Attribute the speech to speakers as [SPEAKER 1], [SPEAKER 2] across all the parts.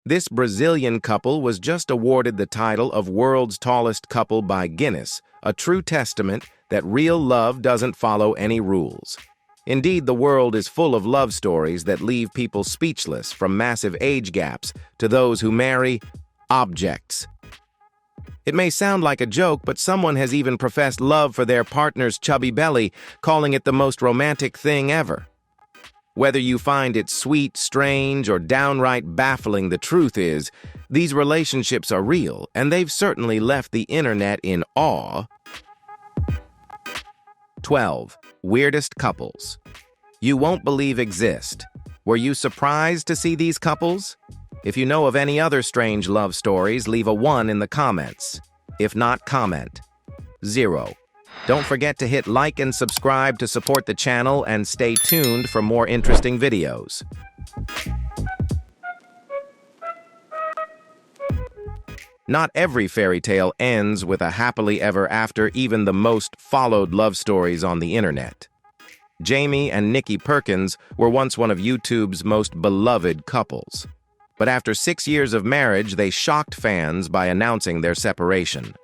[SPEAKER 1] This Brazilian couple was just awarded the title of World's Tallest Couple by Guinness, a true testament that real love doesn't follow any rules. Indeed, the world is full of love stories that leave people speechless, from massive age gaps to those who marry objects. It may sound like a joke, but someone has even professed love for their partner's chubby belly, calling it the most romantic thing ever. Whether you find it sweet, strange, or downright baffling, the truth is, these relationships are real, and they've certainly left the internet in awe. 12. Weirdest couples you won't believe exist. Were you surprised to see these couples? If you know of any other strange love stories, leave a 1 in the comments. If not, comment 0. Don't forget to hit like and subscribe to support the channel, and stay tuned for more interesting videos. Not every fairy tale ends with a happily ever after, even the most followed love stories on the internet. Jaime and Nikki Perkins were once one of YouTube's most beloved couples. But after 6 years of marriage, they shocked fans by announcing their separation.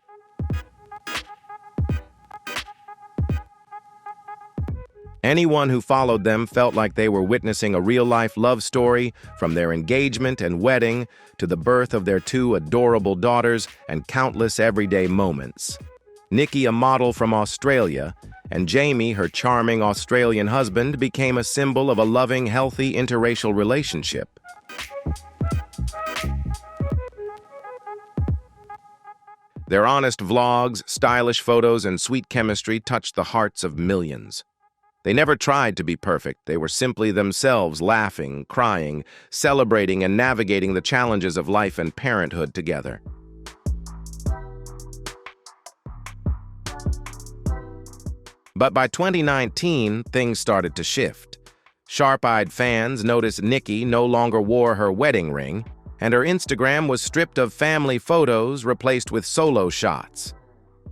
[SPEAKER 1] Anyone who followed them felt like they were witnessing a real-life love story, from their engagement and wedding to the birth of their 2 adorable daughters and countless everyday moments. Nikki, a model from Australia, and Jaime, her charming Australian husband, became a symbol of a loving, healthy interracial relationship. Their honest vlogs, stylish photos, and sweet chemistry touched the hearts of millions. They never tried to be perfect. They were simply themselves, laughing, crying, celebrating, and navigating the challenges of life and parenthood together. But by 2019, things started to shift. Sharp-eyed fans noticed Nikki no longer wore her wedding ring, and her Instagram was stripped of family photos, replaced with solo shots.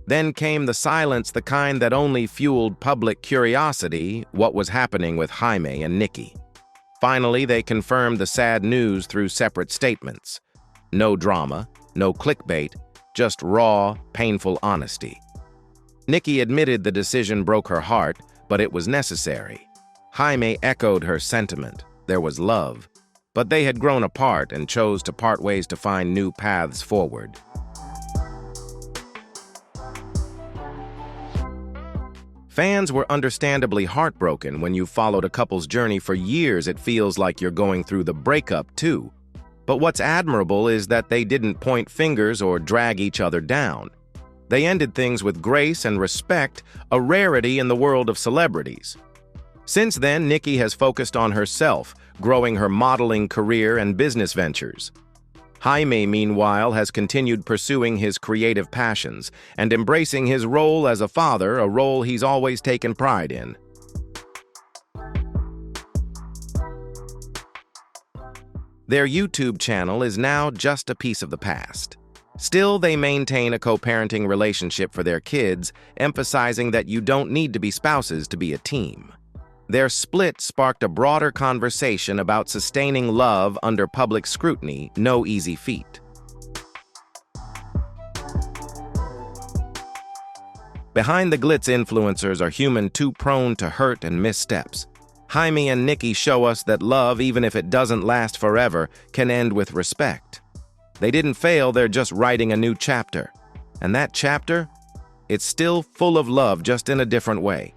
[SPEAKER 1] Then came the silence, the kind that only fueled public curiosity: what was happening with Jaime and Nikki. Finally, they confirmed the sad news through separate statements. No drama, no clickbait, just raw, painful honesty. Nikki admitted the decision broke her heart, but it was necessary. Jaime echoed her sentiment. There was love. But they had grown apart and chose to part ways to find new paths forward. Fans were understandably heartbroken. When you followed a couple's journey for years, it feels like you're going through the breakup too. But what's admirable is that they didn't point fingers or drag each other down. They ended things with grace and respect, a rarity in the world of celebrities. Since then, Nikki has focused on herself, growing her modeling career and business ventures. Jaime, meanwhile, has continued pursuing his creative passions and embracing his role as a father, a role he's always taken pride in. Their YouTube channel is now just a piece of the past. Still, they maintain a co-parenting relationship for their kids, emphasizing that you don't need to be spouses to be a team. Their split sparked a broader conversation about sustaining love under public scrutiny, no easy feat. Behind the glitz, influencers are human, too prone to hurt and missteps. Jaime and Nikki show us that love, even if it doesn't last forever, can end with respect. They didn't fail, they're just writing a new chapter. And that chapter? It's still full of love, just in a different way.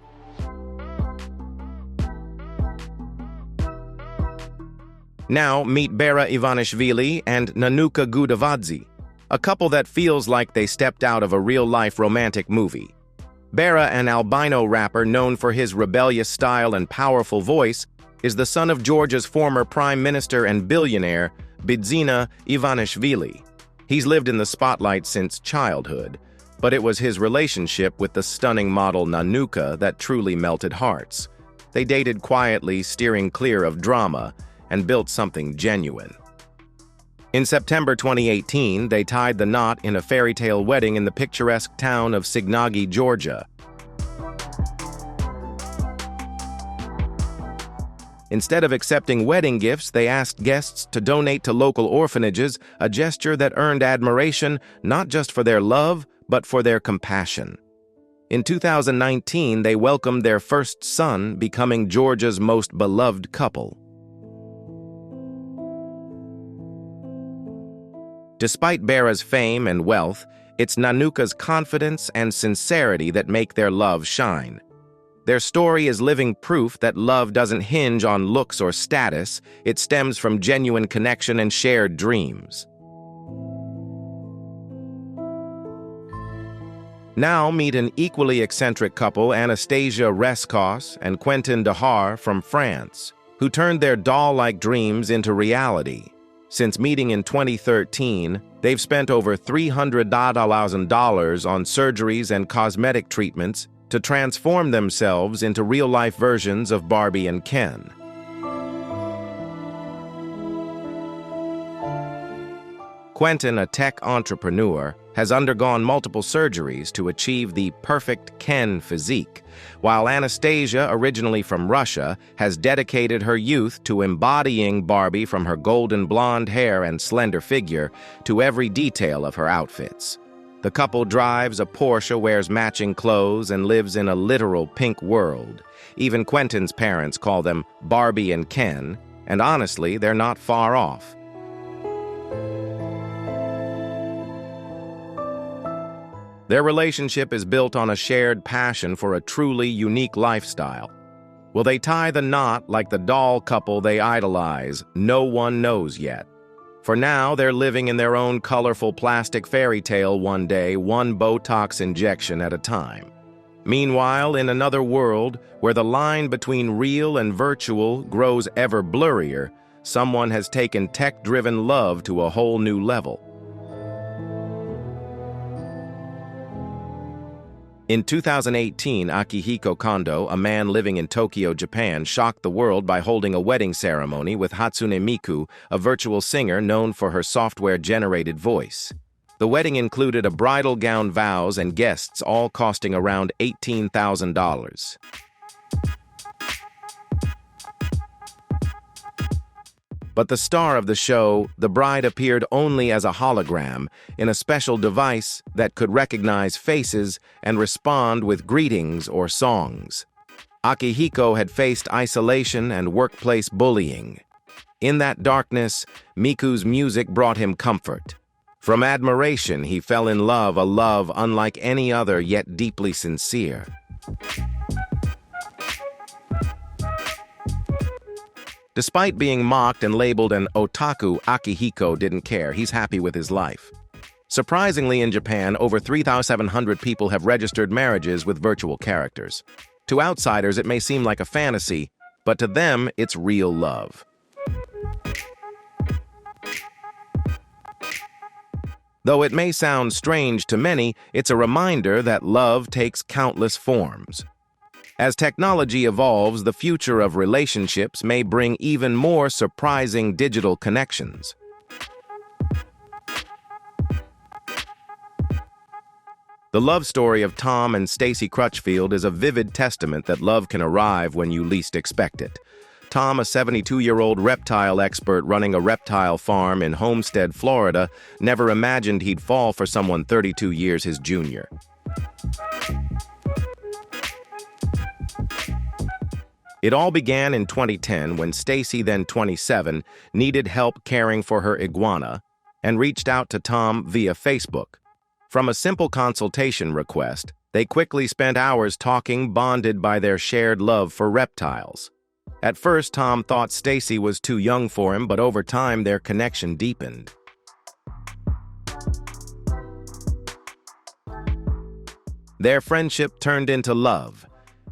[SPEAKER 1] Now, meet Bera Ivanishvili and Nanuka Gudavadze, a couple that feels like they stepped out of a real-life romantic movie. Bera, an albino rapper known for his rebellious style and powerful voice, is the son of Georgia's former prime minister and billionaire, Bidzina Ivanishvili. He's lived in the spotlight since childhood, but it was his relationship with the stunning model Nanuka that truly melted hearts. They dated quietly, steering clear of drama, and built something genuine. In September 2018, they tied the knot in a fairy tale wedding in the picturesque town of Signagi, Georgia. Instead of accepting wedding gifts, they asked guests to donate to local orphanages, a gesture that earned admiration not just for their love, but for their compassion. In 2019, they welcomed their first son, becoming Georgia's most beloved couple. Despite Bera's fame and wealth, it's Nanuka's confidence and sincerity that make their love shine. Their story is living proof that love doesn't hinge on looks or status. It stems from genuine connection and shared dreams. Now meet an equally eccentric couple, Anastasia Rescos and Quentin Dehar from France, who turned their doll-like dreams into reality. Since meeting in 2013, they've spent over $300,000 on surgeries and cosmetic treatments to transform themselves into real-life versions of Barbie and Ken. Quentin, a tech entrepreneur, has undergone multiple surgeries to achieve the perfect Ken physique, while Anastasia, originally from Russia, has dedicated her youth to embodying Barbie from her golden blonde hair and slender figure to every detail of her outfits. The couple drives a Porsche, wears matching clothes, and lives in a literal pink world. Even Quentin's parents call them Barbie and Ken, and honestly, they're not far off. Their relationship is built on a shared passion for a truly unique lifestyle. Will they tie the knot like the doll couple they idolize? No one knows yet. For now, they're living in their own colorful plastic fairy tale one day, one Botox injection at a time. Meanwhile, in another world, where the line between real and virtual grows ever blurrier, someone has taken tech-driven love to a whole new level. In 2018, Akihiko Kondo, a man living in Tokyo, Japan, shocked the world by holding a wedding ceremony with Hatsune Miku, a virtual singer known for her software-generated voice. The wedding included a bridal gown, vows, and guests, all costing around $18,000. But the star of the show, the bride, appeared only as a hologram in a special device that could recognize faces and respond with greetings or songs. Akihiko had faced isolation and workplace bullying. In that darkness, Miku's music brought him comfort. From admiration, he fell in love, a love unlike any other, yet deeply sincere. Despite being mocked and labeled an otaku, Akihiko didn't care. He's happy with his life. Surprisingly, in Japan, over 3,700 people have registered marriages with virtual characters. To outsiders, it may seem like a fantasy, but to them, it's real love. Though it may sound strange to many, it's a reminder that love takes countless forms. As technology evolves, the future of relationships may bring even more surprising digital connections. The love story of Tom and Stacy Crutchfield is a vivid testament that love can arrive when you least expect it. Tom, a 72-year-old reptile expert running a reptile farm in Homestead, Florida, never imagined he'd fall for someone 32 years his junior. It all began in 2010 when Stacy, then 27, needed help caring for her iguana and reached out to Tom via Facebook. From a simple consultation request, they quickly spent hours talking, bonded by their shared love for reptiles. At first, Tom thought Stacy was too young for him, but over time their connection deepened. Their friendship turned into love,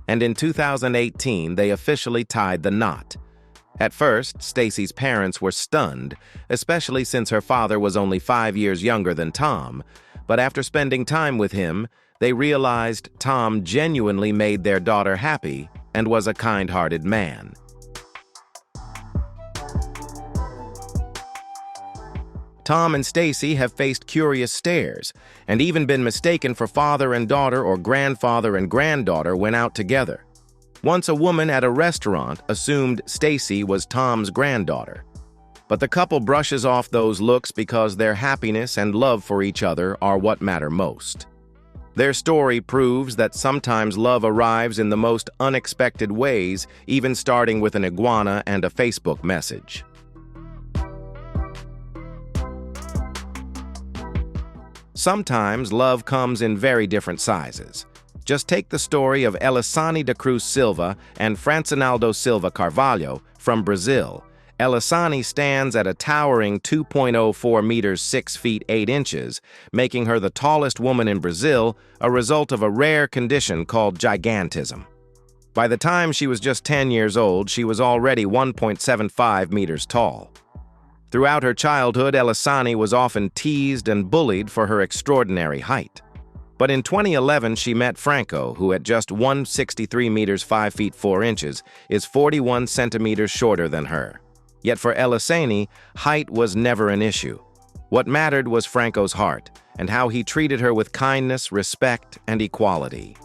[SPEAKER 1] and in 2018 they officially tied the knot. At first, Stacy's parents were stunned, especially since her father was only 5 years younger than Tom, but after spending time with him, they realized Tom genuinely made their daughter happy and was a kind-hearted man. Tom and Stacy have faced curious stares and even been mistaken for father and daughter or grandfather and granddaughter when out together. Once a woman at a restaurant assumed Stacy was Tom's granddaughter. But the couple brushes off those looks because their happiness and love for each other are what matter most. Their story proves that sometimes love arrives in the most unexpected ways, even starting with an iguana and a Facebook message. Sometimes love comes in very different sizes. Just take the story of Elisane de Cruz Silva and Francinaldo Silva Carvalho from Brazil. Elisane stands at a towering 2.04 meters 6 feet 8 inches, making her the tallest woman in Brazil, a result of a rare condition called gigantism. By the time she was just 10 years old, she was already 1.75 meters tall. Throughout her childhood, Elisane was often teased and bullied for her extraordinary height. But in 2011, she met Franco, who at just 163 meters 5 feet 4 inches is 41 centimeters shorter than her. Yet for Elisane, height was never an issue. What mattered was Franco's heart and how he treated her with kindness, respect, and equality.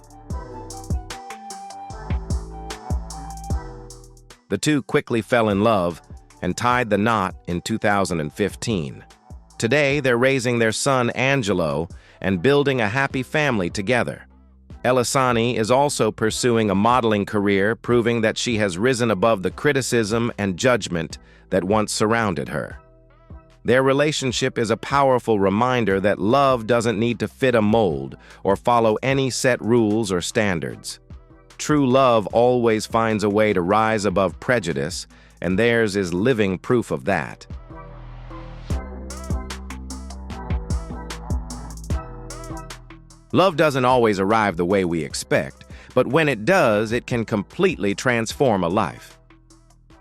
[SPEAKER 1] The two quickly fell in love and tied the knot in 2015. Today, they're raising their son Angelo and building a happy family together. Elisane is also pursuing a modeling career, proving that she has risen above the criticism and judgment that once surrounded her. Their relationship is a powerful reminder that love doesn't need to fit a mold or follow any set rules or standards. True love always finds a way to rise above prejudice, and theirs is living proof of that. Love doesn't always arrive the way we expect, but when it does, it can completely transform a life.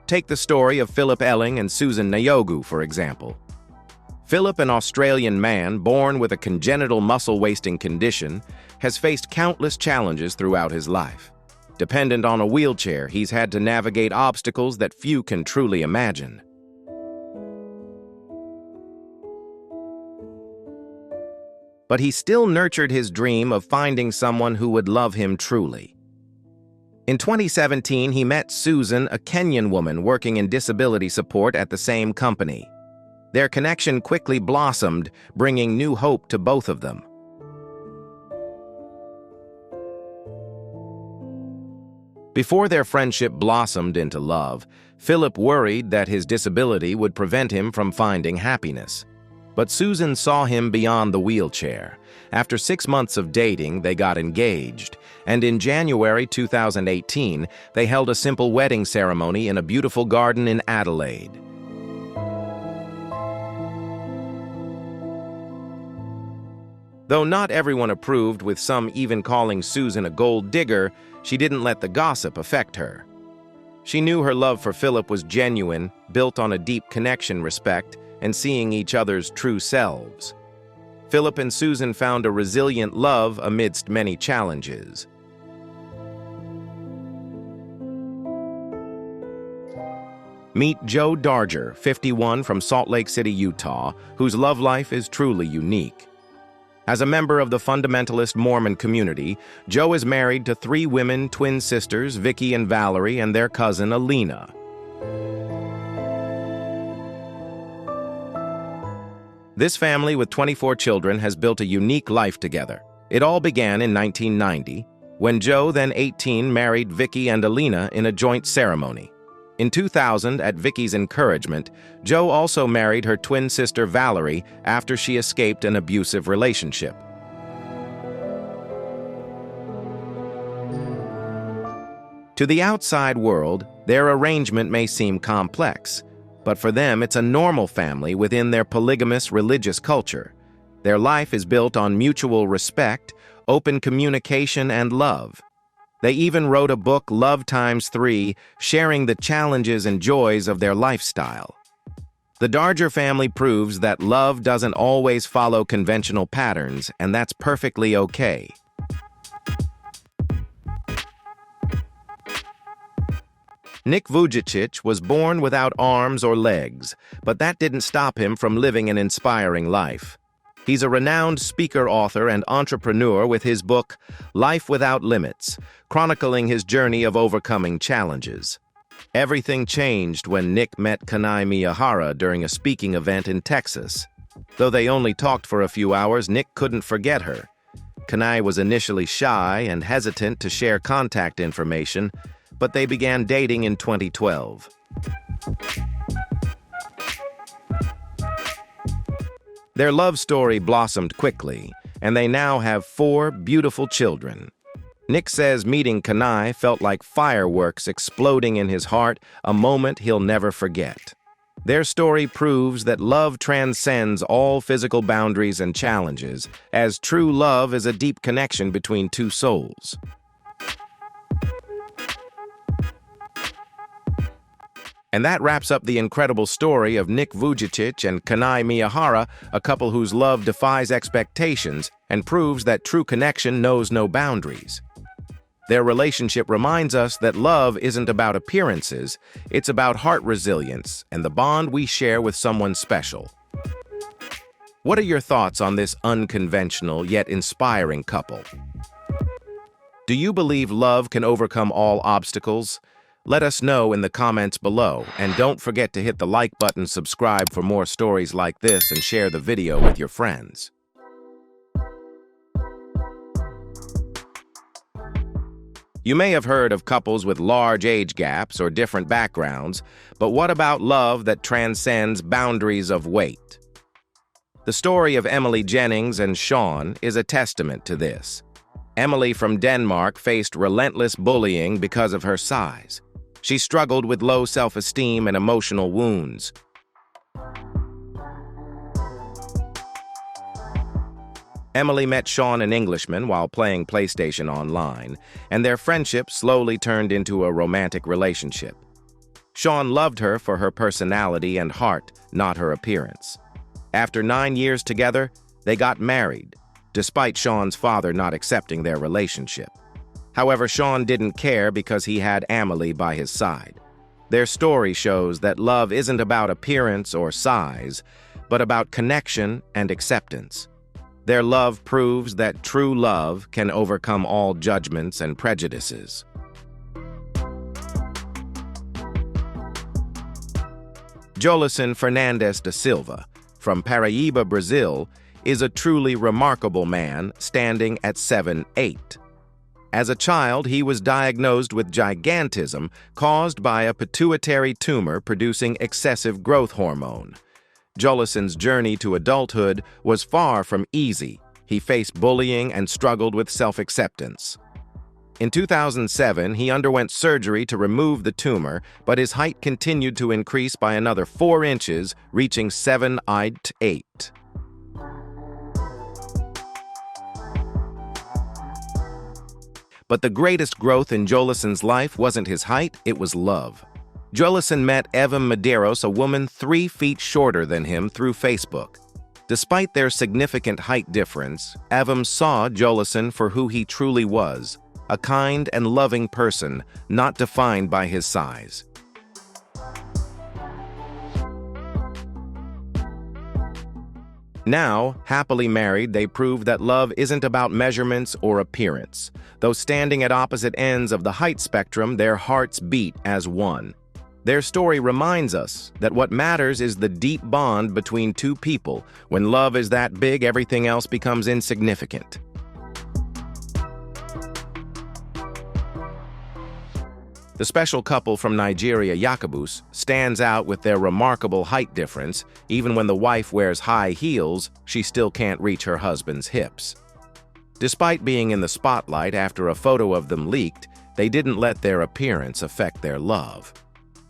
[SPEAKER 1] Take the story of Philip Elling and Susan Nyogu, for example. Philip, an Australian man born with a congenital muscle-wasting condition, has faced countless challenges throughout his life. Dependent on a wheelchair, he's had to navigate obstacles that few can truly imagine. But he still nurtured his dream of finding someone who would love him truly. In 2017, he met Susan, a Kenyan woman working in disability support at the same company. Their connection quickly blossomed, bringing new hope to both of them. Before their friendship blossomed into love, Philip worried that his disability would prevent him from finding happiness. But Susan saw him beyond the wheelchair. After 6 months of dating, they got engaged, and in January 2018, they held a simple wedding ceremony in a beautiful garden in Adelaide. Though not everyone approved, with some even calling Susan a gold digger, she didn't let the gossip affect her. She knew her love for Philip was genuine, built on a deep connection, respect, and seeing each other's true selves. Philip and Susan found a resilient love amidst many challenges. Meet Joe Darger, 51, from Salt Lake City, Utah, whose love life is truly unique. As a member of the fundamentalist Mormon community, Joe is married to 3 women, twin sisters, Vicky and Valerie, and their cousin, Alina. This family with 24 children has built a unique life together. It all began in 1990, when Joe, then 18, married Vicky and Alina in a joint ceremony. In 2000, at Vicky's encouragement, Joe also married her twin sister Valerie after she escaped an abusive relationship. To the outside world, their arrangement may seem complex, but for them it's a normal family within their polygamous religious culture. Their life is built on mutual respect, open communication, and love. They even wrote a book, Love x3, sharing the challenges and joys of their lifestyle. The Darger family proves that love doesn't always follow conventional patterns, and that's perfectly okay. Nick Vujicic was born without arms or legs, but that didn't stop him from living an inspiring life. He's a renowned speaker, author, and entrepreneur with his book, Life Without Limits, chronicling his journey of overcoming challenges. Everything changed when Nick met Kanai Miyahara during a speaking event in Texas. Though they only talked for a few hours, Nick couldn't forget her. Kanai was initially shy and hesitant to share contact information, but they began dating in 2012. Their love story blossomed quickly, and they now have 4 beautiful children. Nick says meeting Kanai felt like fireworks exploding in his heart, a moment he'll never forget. Their story proves that love transcends all physical boundaries and challenges, as true love is a deep connection between two souls. And that wraps up the incredible story of Nick Vujicic and Kanai Miyahara, a couple whose love defies expectations and proves that true connection knows no boundaries. Their relationship reminds us that love isn't about appearances, it's about heart resilience and the bond we share with someone special. What are your thoughts on this unconventional yet inspiring couple? Do you believe love can overcome all obstacles? Let us know in the comments below, and don't forget to hit the like button, subscribe for more stories like this, and share the video with your friends. You may have heard of couples with large age gaps or different backgrounds, but what about love that transcends boundaries of weight? The story of Emily Jennings and Sean is a testament to this. Emily from Denmark faced relentless bullying because of her size. She struggled with low self-esteem and emotional wounds. Emily met Sean, an Englishman, while playing PlayStation online, and their friendship slowly turned into a romantic relationship. Sean loved her for her personality and heart, not her appearance. After 9 years together, they got married, despite Sean's father not accepting their relationship. However, Sean didn't care because he had Emily by his side. Their story shows that love isn't about appearance or size, but about connection and acceptance. Their love proves that true love can overcome all judgments and prejudices. Jolison Fernandes da Silva, from Paraíba, Brazil, is a truly remarkable man, standing at 7'8". As a child, he was diagnosed with gigantism caused by a pituitary tumor producing excessive growth hormone. Jolison's journey to adulthood was far from easy. He faced bullying and struggled with self-acceptance. In 2007, he underwent surgery to remove the tumor, but his height continued to increase by another 4 inches, reaching 7'8". But the greatest growth in Jolison's life wasn't his height, it was love. Jolison met Eva Medeiros, a woman 3 feet shorter than him, through Facebook. Despite their significant height difference, Eva saw Jolison for who he truly was, a kind and loving person, not defined by his size. Now, happily married, they prove that love isn't about measurements or appearance. Though standing at opposite ends of the height spectrum, their hearts beat as one. Their story reminds us that what matters is the deep bond between two people. When love is that big, everything else becomes insignificant. The special couple from Nigeria, Yakubus, stands out with their remarkable height difference. Even when the wife wears high heels, she still can't reach her husband's hips. Despite being in the spotlight after a photo of them leaked, they didn't let their appearance affect their love.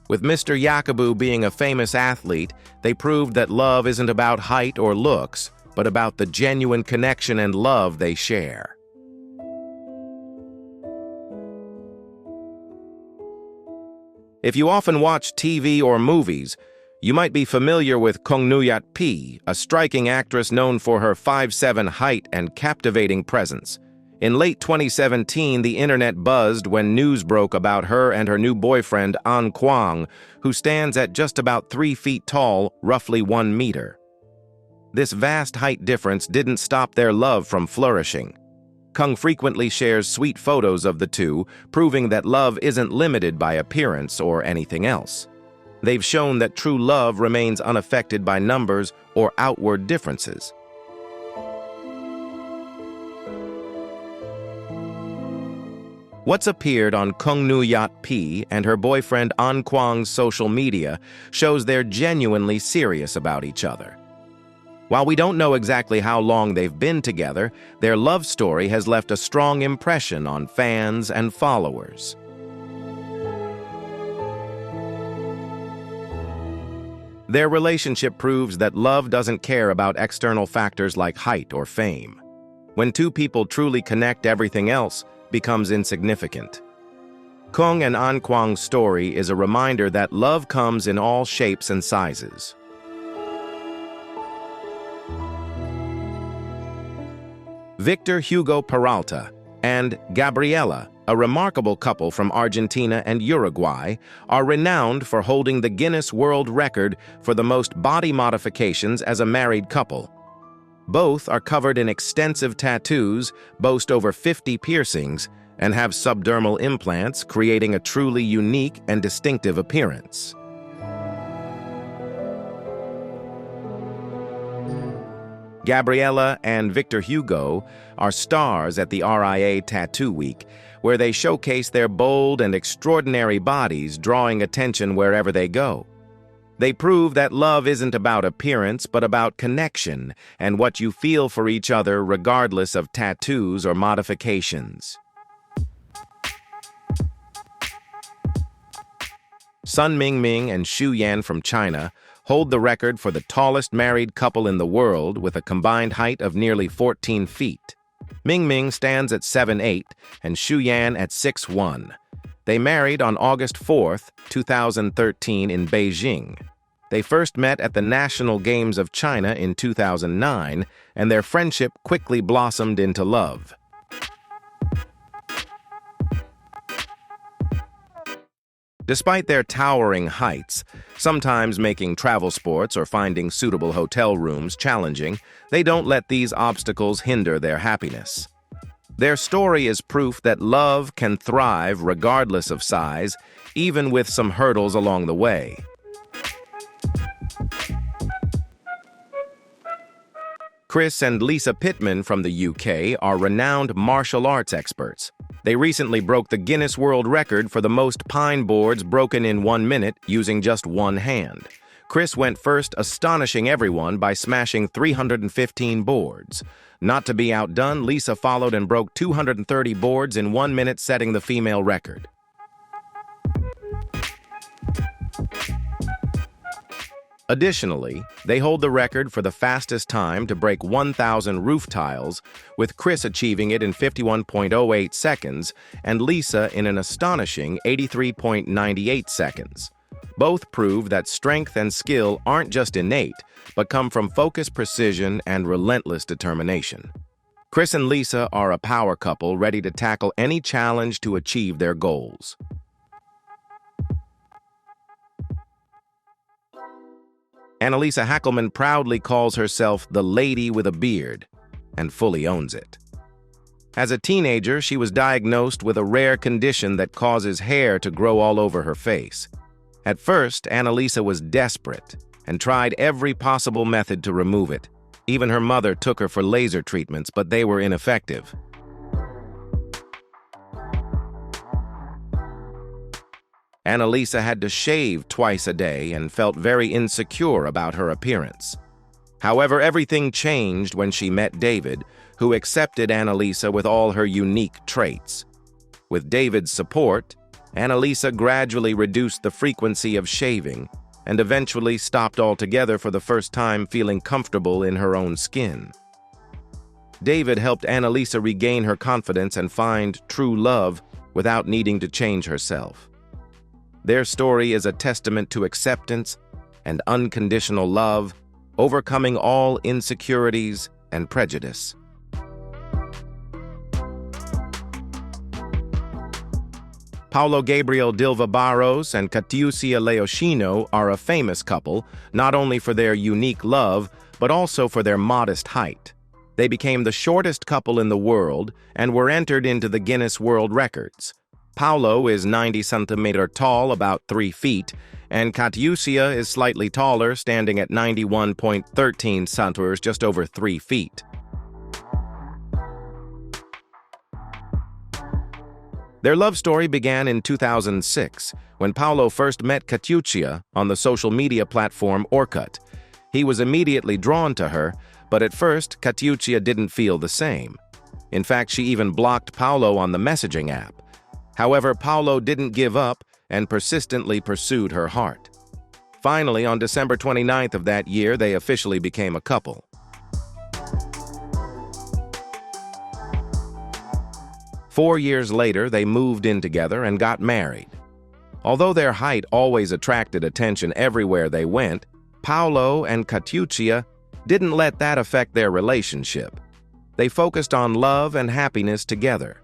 [SPEAKER 1] With Mr. Yakubu being a famous athlete, they proved that love isn't about height or looks, but about the genuine connection and love they share. If you often watch TV or movies, you might be familiar with Kong Nuyat P, a striking actress known for her 5'7" height and captivating presence. In late 2017, the internet buzzed when news broke about her and her new boyfriend, An Kwang, who stands at just about 3 feet tall, roughly 1 meter. This vast height difference didn't stop their love from flourishing. Kung frequently shares sweet photos of the two, proving that love isn't limited by appearance or anything else. They've shown that true love remains unaffected by numbers or outward differences. What's appeared on Kung Nu Yat P and her boyfriend An Kwang's social media shows they're genuinely serious about each other. While we don't know exactly how long they've been together, their love story has left a strong impression on fans and followers. Their relationship proves that love doesn't care about external factors like height or fame. When two people truly connect, everything else becomes insignificant. Kung and An Kwang's story is a reminder that love comes in all shapes and sizes. Victor Hugo Peralta and Gabriela, a remarkable couple from Argentina and Uruguay, are renowned for holding the Guinness World Record for the most body modifications as a married couple. Both are covered in extensive tattoos, boast over 50 piercings, and have subdermal implants, creating a truly unique and distinctive appearance. Gabriela and Victor Hugo are stars at the RIA Tattoo Week, where they showcase their bold and extraordinary bodies, drawing attention wherever they go. They prove that love isn't about appearance, but about connection and what you feel for each other regardless of tattoos or modifications. Sun Mingming and Xu Yan from China hold the record for the tallest married couple in the world with a combined height of nearly 14 feet. Mingming stands at 7'8" and Xu Yan at 6'1". They married on August 4, 2013 in Beijing. They first met at the National Games of China in 2009, and their friendship quickly blossomed into love. Despite their towering heights, sometimes making travel sports or finding suitable hotel rooms challenging, they don't let these obstacles hinder their happiness. Their story is proof that love can thrive regardless of size, even with some hurdles along the way. Chris and Lisa Pittman from the UK are renowned martial arts experts. They recently broke the Guinness World Record for the most pine boards broken in 1 minute using just one hand. Chris went first, astonishing everyone by smashing 315 boards. Not to be outdone, Lisa followed and broke 230 boards in 1 minute, setting the female record. Additionally, they hold the record for the fastest time to break 1,000 roof tiles, with Chris achieving it in 51.08 seconds and Lisa in an astonishing 83.98 seconds. Both prove that strength and skill aren't just innate, but come from focus, precision, and relentless determination. Chris and Lisa are a power couple ready to tackle any challenge to achieve their goals. Annalisa Hackelman proudly calls herself the lady with a beard, and fully owns it. As a teenager, she was diagnosed with a rare condition that causes hair to grow all over her face. At first, Annalisa was desperate and tried every possible method to remove it. Even her mother took her for laser treatments, but they were ineffective. Annalisa had to shave twice a day and felt very insecure about her appearance. However, everything changed when she met David, who accepted Annalisa with all her unique traits. With David's support, Annalisa gradually reduced the frequency of shaving and eventually stopped altogether, for the first time feeling comfortable in her own skin. David helped Annalisa regain her confidence and find true love without needing to change herself. Their story is a testament to acceptance and unconditional love, overcoming all insecurities and prejudice. Paulo Gabriel Dilva Barros and Catiucia Leoshino are a famous couple, not only for their unique love, but also for their modest height. They became the shortest couple in the world and were entered into the Guinness World Records. Paolo is 90 centimeters tall, about 3 feet, and Katiusia is slightly taller, standing at 91.13 centimeters, just over 3 feet. Their love story began in 2006, when Paolo first met Katiusia on the social media platform Orkut. He was immediately drawn to her, but at first, Katiusia didn't feel the same. In fact, she even blocked Paolo on the messaging app. However, Paolo didn't give up and persistently pursued her heart. Finally, on December 29th of that year, they officially became a couple. Four years later, they moved in together and got married. Although their height always attracted attention everywhere they went, Paolo and Katiusia didn't let that affect their relationship. They focused on love and happiness together.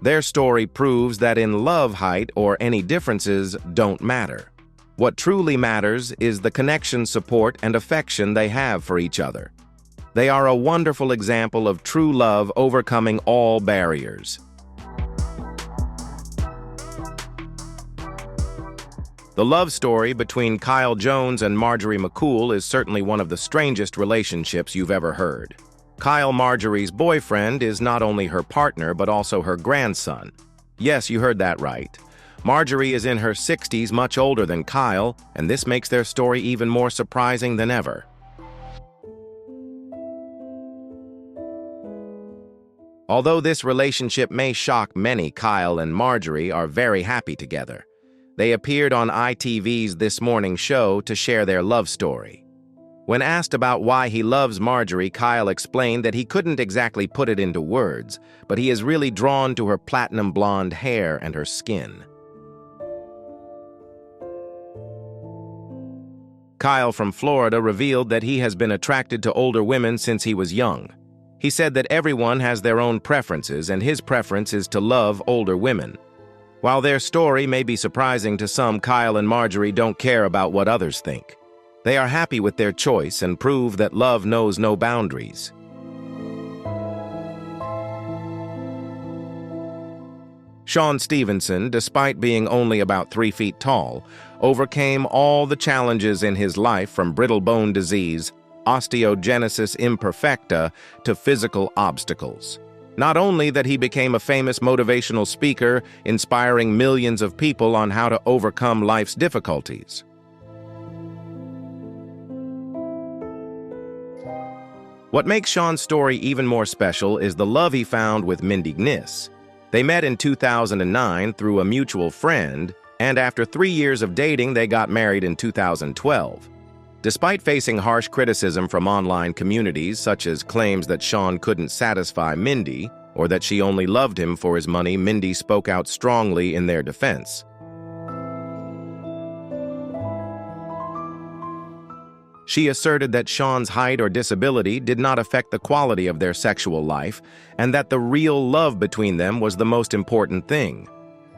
[SPEAKER 1] Their story proves that in love, height or any differences don't matter. What truly matters is the connection, support, and affection they have for each other. They are a wonderful example of true love overcoming all barriers. The love story between Kyle Jones and Marjorie McCool is certainly one of the strangest relationships you've ever heard. Kyle, Marjorie's boyfriend, is not only her partner but also her grandson. Yes, you heard that right. Marjorie is in her 60s, much older than Kyle, and this makes their story even more surprising than ever. Although this relationship may shock many, Kyle and Marjorie are very happy together. They appeared on ITV's This Morning show to share their love story. When asked about why he loves Marjorie, Kyle explained that he couldn't exactly put it into words, but he is really drawn to her platinum blonde hair and her skin. Kyle from Florida revealed that he has been attracted to older women since he was young. He said that everyone has their own preferences, and his preference is to love older women. While their story may be surprising to some, Kyle and Marjorie don't care about what others think. They are happy with their choice and prove that love knows no boundaries. Shawn Stevenson, despite being only about 3 feet tall, overcame all the challenges in his life, from brittle bone disease, osteogenesis imperfecta, to physical obstacles. Not only that he became a famous motivational speaker, inspiring millions of people on how to overcome life's difficulties. What makes Shawn's story even more special is the love he found with Mindy Gniss. They met in 2009 through a mutual friend, and after 3 years of dating, they got married in 2012. Despite facing harsh criticism from online communities, such as claims that Shawn couldn't satisfy Mindy or that she only loved him for his money, Mindy spoke out strongly in their defense. She asserted that Shawn's height or disability did not affect the quality of their sexual life, and that the real love between them was the most important thing.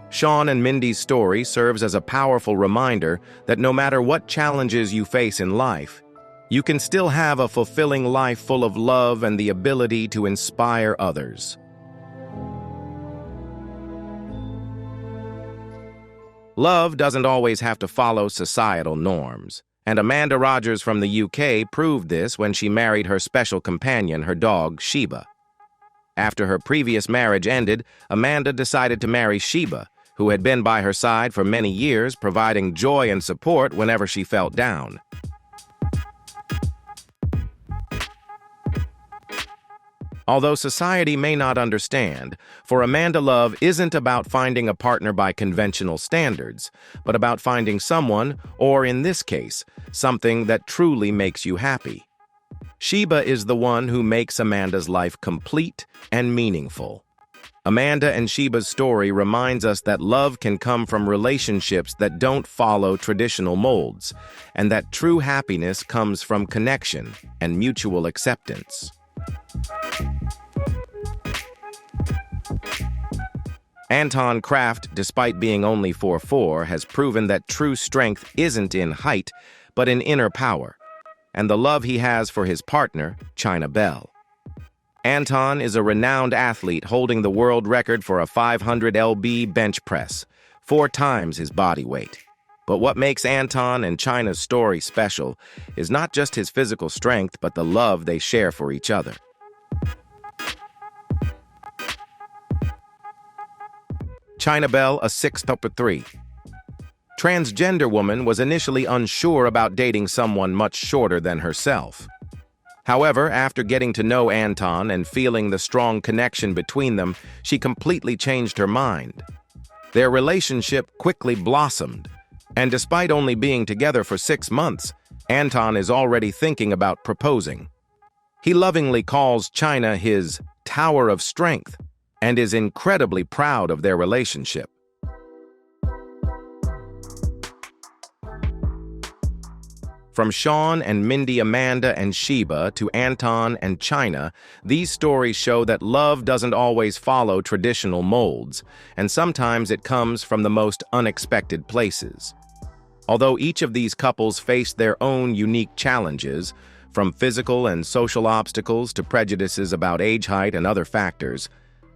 [SPEAKER 1] Shawn and Mindy's story serves as a powerful reminder that no matter what challenges you face in life, you can still have a fulfilling life full of love and the ability to inspire others. Love doesn't always have to follow societal norms, and Amanda Rogers from the UK proved this when she married her special companion, her dog, Sheba. After her previous marriage ended, Amanda decided to marry Sheba, who had been by her side for many years, providing joy and support whenever she felt down. Although society may not understand, for Amanda, love isn't about finding a partner by conventional standards, but about finding someone, or in this case, something that truly makes you happy. Sheba is the one who makes Amanda's life complete and meaningful. Amanda and Sheba's story reminds us that love can come from relationships that don't follow traditional molds, and that true happiness comes from connection and mutual acceptance. Anton Kraft, despite being only 4'4", has proven that true strength isn't in height, but in inner power. and the love he has for his partner, China Bell. Anton is a renowned athlete holding the world record for a 500 lb bench press, 4 times his body weight. But what makes Anton and China's story special is not just his physical strength, but the love they share for each other. China Bell, a 6'3". Transgender woman was initially unsure about dating someone much shorter than herself. However, after getting to know Anton and feeling the strong connection between them, she completely changed her mind. Their relationship quickly blossomed, and despite only being together for 6 months, Anton is already thinking about proposing. He lovingly calls China his tower of strength and is incredibly proud of their relationship. From Sean and Mindy, Amanda and Sheba to Anton and China, these stories show that love doesn't always follow traditional molds, and sometimes it comes from the most unexpected places. Although each of these couples faced their own unique challenges, from physical and social obstacles to prejudices about age, height, and other factors,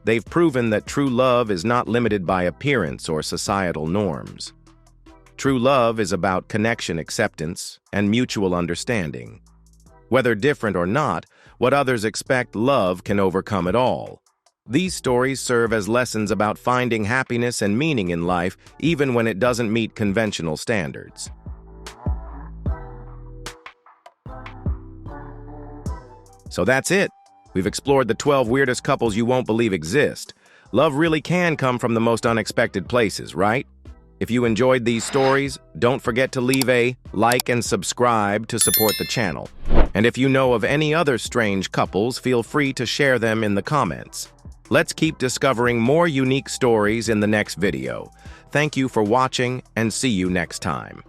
[SPEAKER 1] they've proven that true love is not limited by appearance or societal norms. True love is about connection, acceptance, and mutual understanding. Whether different or not, what others expect, love can overcome it all. These stories serve as lessons about finding happiness and meaning in life, even when it doesn't meet conventional standards. So that's it. We've explored the 12 weirdest couples you won't believe exist. Love really can come from the most unexpected places, right? If you enjoyed these stories, don't forget to leave a like and subscribe to support the channel. And if you know of any other strange couples, feel free to share them in the comments. Let's keep discovering more unique stories in the next video. Thank you for watching, and see you next time.